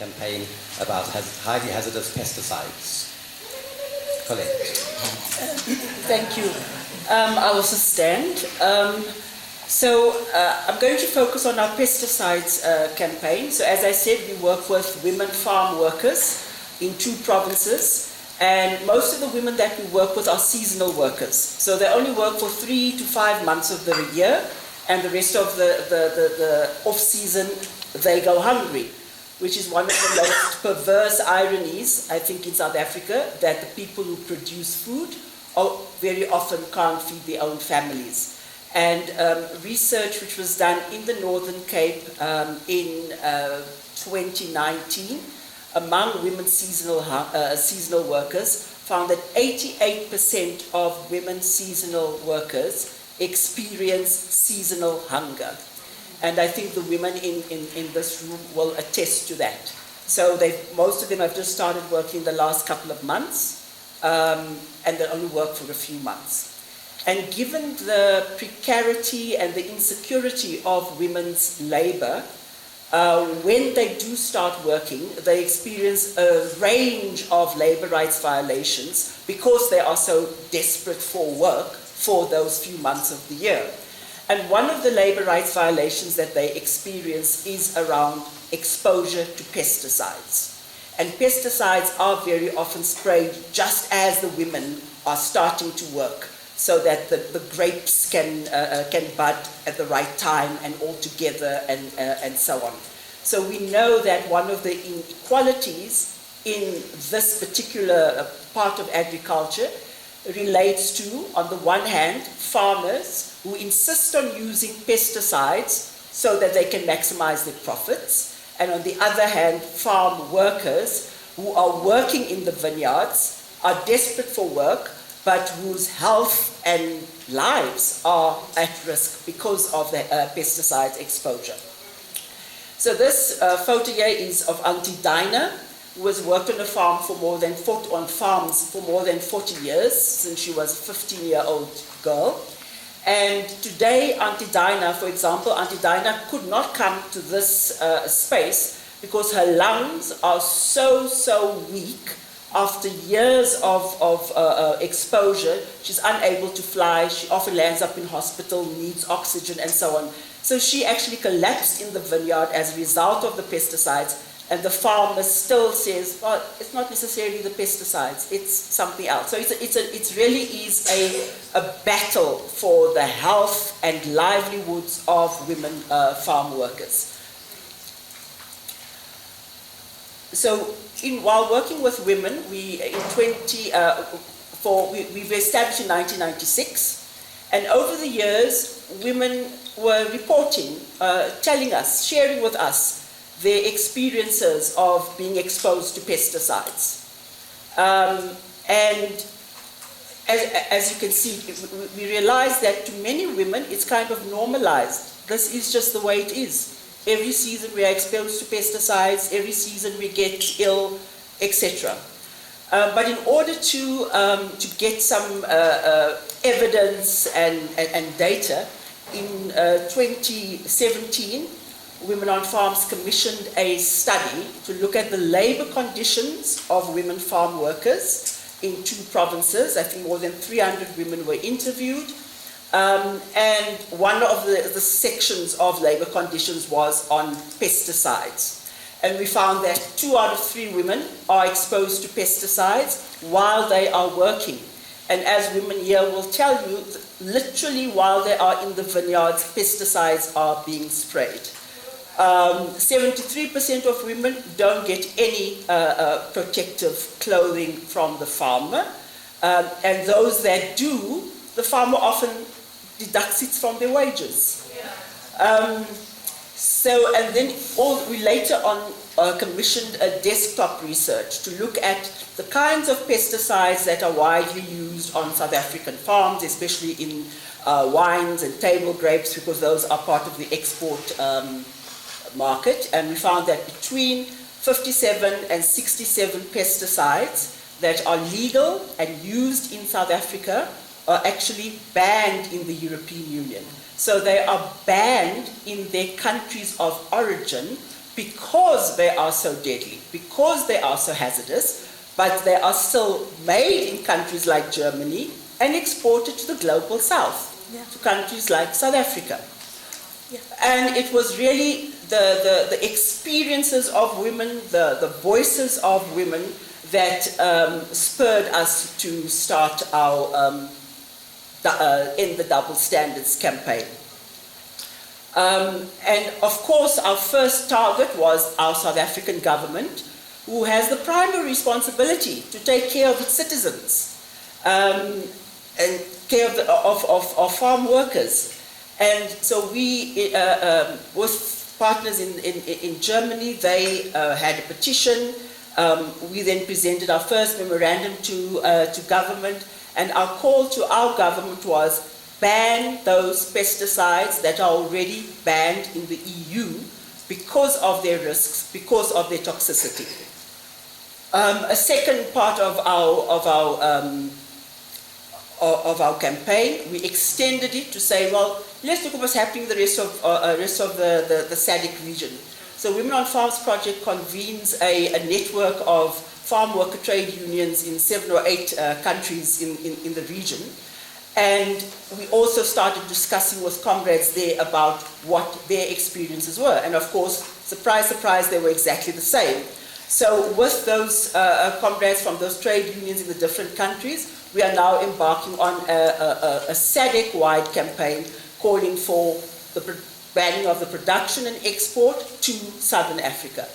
campaign about highly hazardous pesticides. Colette. Thank you. I will stand. I'm going to focus on our pesticides campaign. So as I said, we work with women farm workers in 2 provinces. And most of the women that we work with are seasonal workers. So they only work for 3 to 5 months of the year, and the rest of the off-season, they go hungry, which is one of the most perverse ironies, I think, in South Africa, that the people who produce food very often can't feed their own families. And research which was done in the Northern Cape in 2019, among women seasonal workers, found that 88% of women seasonal workers experience seasonal hunger. And I think the women in this room will attest to that. So most of them have just started working in the last couple of months, and they only work for a few months. And given the precarity and the insecurity of women's labor, when they do start working, they experience a range of labor rights violations because they are so desperate for work for those few months of the year. And one of the labor rights violations that they experience is around exposure to pesticides. And pesticides are very often sprayed just as the women are starting to work, so that the grapes can bud at the right time and all together and so on. So we know that one of the inequalities in this particular part of agriculture relates to, on the one hand, farmers who insist on using pesticides so that they can maximize their profits, and on the other hand, farm workers who are working in the vineyards, are desperate for work, but whose health and lives are at risk because of the pesticide exposure. So this photo here is of Auntie Dinah, who has worked on a farm for farms for more than 40 years, since she was a 15-year-old girl. And today, Auntie Dinah, for example, Auntie Dinah could not come to this space because her lungs are so weak. After years of exposure, she's unable to fly. She often lands up in hospital, needs oxygen, and so on. So she actually collapsed in the vineyard as a result of the pesticides, and the farmer still says, well, it's not necessarily the pesticides, it's something else. So it really is a battle for the health and livelihoods of women farm workers. So while working with women, we've established in 1996, and over the years, women were reporting, telling us, sharing with us their experiences of being exposed to pesticides. And as you can see, we realize that to many women, it's kind of normalized. This is just the way it is. Every season we are exposed to pesticides, every season we get ill, etc. But in order to get some evidence and data, in 2017, Women on Farms commissioned a study to look at the labor conditions of women farm workers in 2 provinces. I think more than 300 women were interviewed. And one of the sections of labor conditions was on pesticides. And we found that 2 out of 3 women are exposed to pesticides while they are working. And as women here will tell you, literally while they are in the vineyards, pesticides are being sprayed. 73% of women don't get any protective clothing from the farmer. And those that do, the farmer often deducts it from their wages. And then we later on commissioned a desktop research to look at the kinds of pesticides that are widely used on South African farms, especially in wines and table grapes, because those are part of the export market. And we found that between 57 and 67 pesticides that are legal and used in South Africa are actually banned in the European Union. So they are banned in their countries of origin because they are so deadly, because they are so hazardous, but they are still made in countries like Germany and exported to the global south, to countries like South Africa. And it was really the experiences of women, the voices of women that spurred us to start our End the Double Standards campaign. And of course, our first target was our South African government, who has the primary responsibility to take care of its citizens and care of farm workers. And so we, with partners in Germany, they had a petition. We then presented our first memorandum to government, and our call to our government was ban those pesticides that are already banned in the EU because of their risks, because of their toxicity. A second part of our campaign, we extended it to say, well, let's look at what's happening in the rest of the SADC region. So Women on Farms Project convenes a network of farm worker trade unions in 7 or 8 countries in the region. And we also started discussing with comrades there about what their experiences were. And of course, surprise, surprise, they were exactly the same. So with those comrades from those trade unions in the different countries, we are now embarking on a SADC-wide campaign calling for the banning of the production and export to Southern Africa.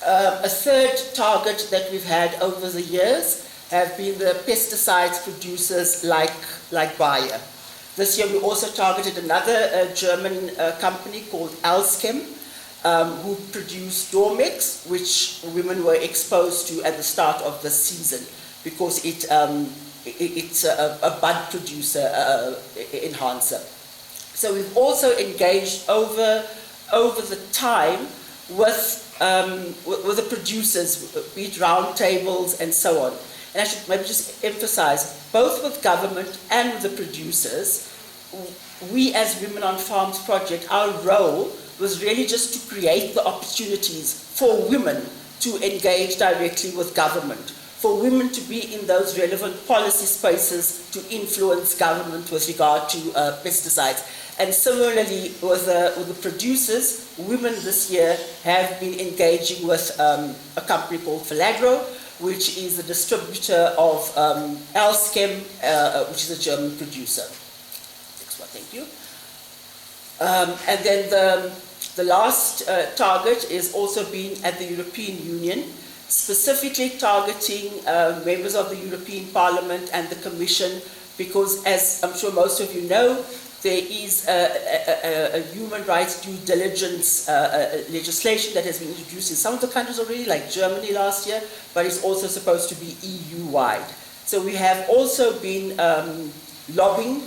A third target that we've had over the years have been the pesticides producers like Bayer. This year we also targeted another German company called Alskem, who produced Dormex, which women were exposed to at the start of the season because it's a bud producer enhancer. So we've also engaged over the time with the producers, be it round tables and so on. And I should maybe just emphasize, both with government and with the producers, we as Women on Farms Project, our role was really just to create the opportunities for women to engage directly with government, for women to be in those relevant policy spaces to influence government with regard to pesticides. And similarly with the producers, women this year have been engaging with a company called Filagro, which is the distributor of Alskem, which is a German producer. Next one, thank you. And then the last target is also being at the European Union, specifically targeting members of the European Parliament and the Commission, because as I'm sure most of you know, there is a human rights due diligence legislation that has been introduced in some of the countries already, like Germany last year, but it's also supposed to be EU-wide. So we have also been lobbying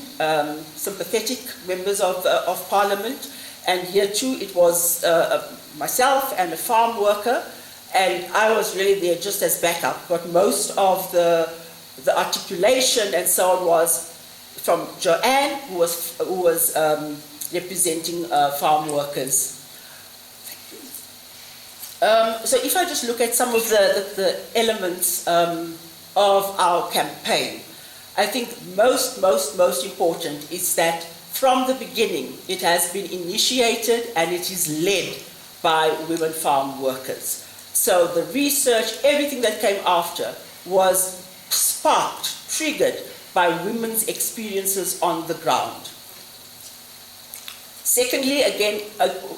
sympathetic members of Parliament, and here too it was myself and a farm worker, and I was really there just as backup, but most of the articulation and so on was from Joanne, who was representing farm workers. So if I just look at some of the elements of our campaign, I think most important is that from the beginning it has been initiated and it is led by women farm workers. So the research, everything that came after was sparked, triggered by women's experiences on the ground. Secondly, again,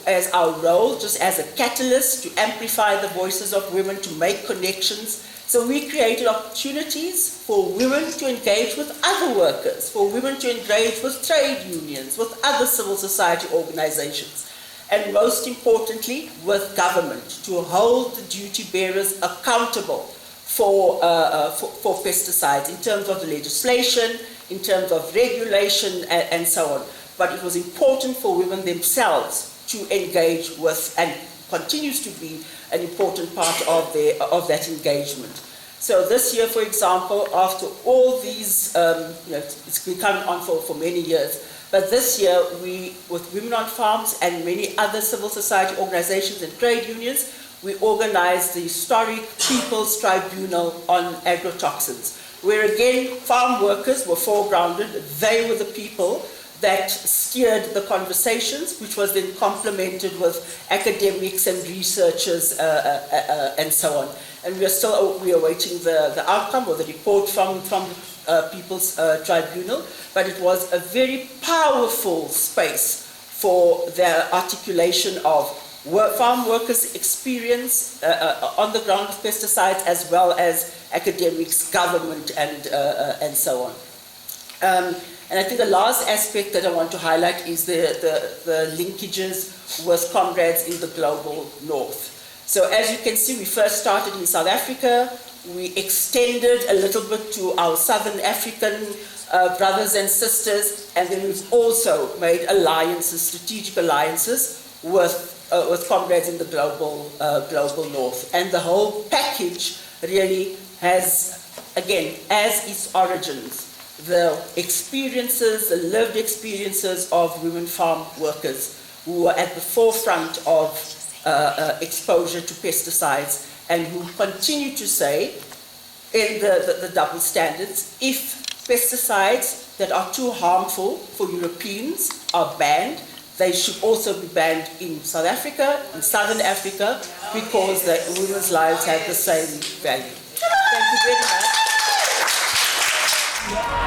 as our role, just as a catalyst to amplify the voices of women, to make connections. So we created opportunities for women to engage with other workers, for women to engage with trade unions, with other civil society organizations, and most importantly, with government, to hold the duty bearers accountable for pesticides in terms of the legislation, in terms of regulation, and so on. But it was important for women themselves to engage with, and continues to be an important part of that engagement. So this year, for example, after all these, it's been coming on for many years, But this year, we, with Women on Farms and many other civil society organizations and trade unions, we organized the historic People's Tribunal on Agrotoxins, where again, farm workers were foregrounded. They were the people that steered the conversations, which was then complemented with academics and researchers and so on. And we are awaiting the outcome or the report from People's Tribunal, but it was a very powerful space for the articulation of farm workers' experience on the ground of pesticides, as well as academics, government, and so on. And I think the last aspect that I want to highlight is the linkages with comrades in the global north. So as you can see, we first started in South Africa. We extended a little bit to our Southern African brothers and sisters, and then we've also made alliances, strategic alliances with comrades in the global north. And the whole package really has, again, as its origins, the experiences, the lived experiences of women farm workers who are at the forefront of exposure to pesticides, and who continue to say in the double standards, if pesticides that are too harmful for Europeans are banned, they should also be banned in South Africa, in Southern Africa, because the women's lives have the same value. Thank you very much.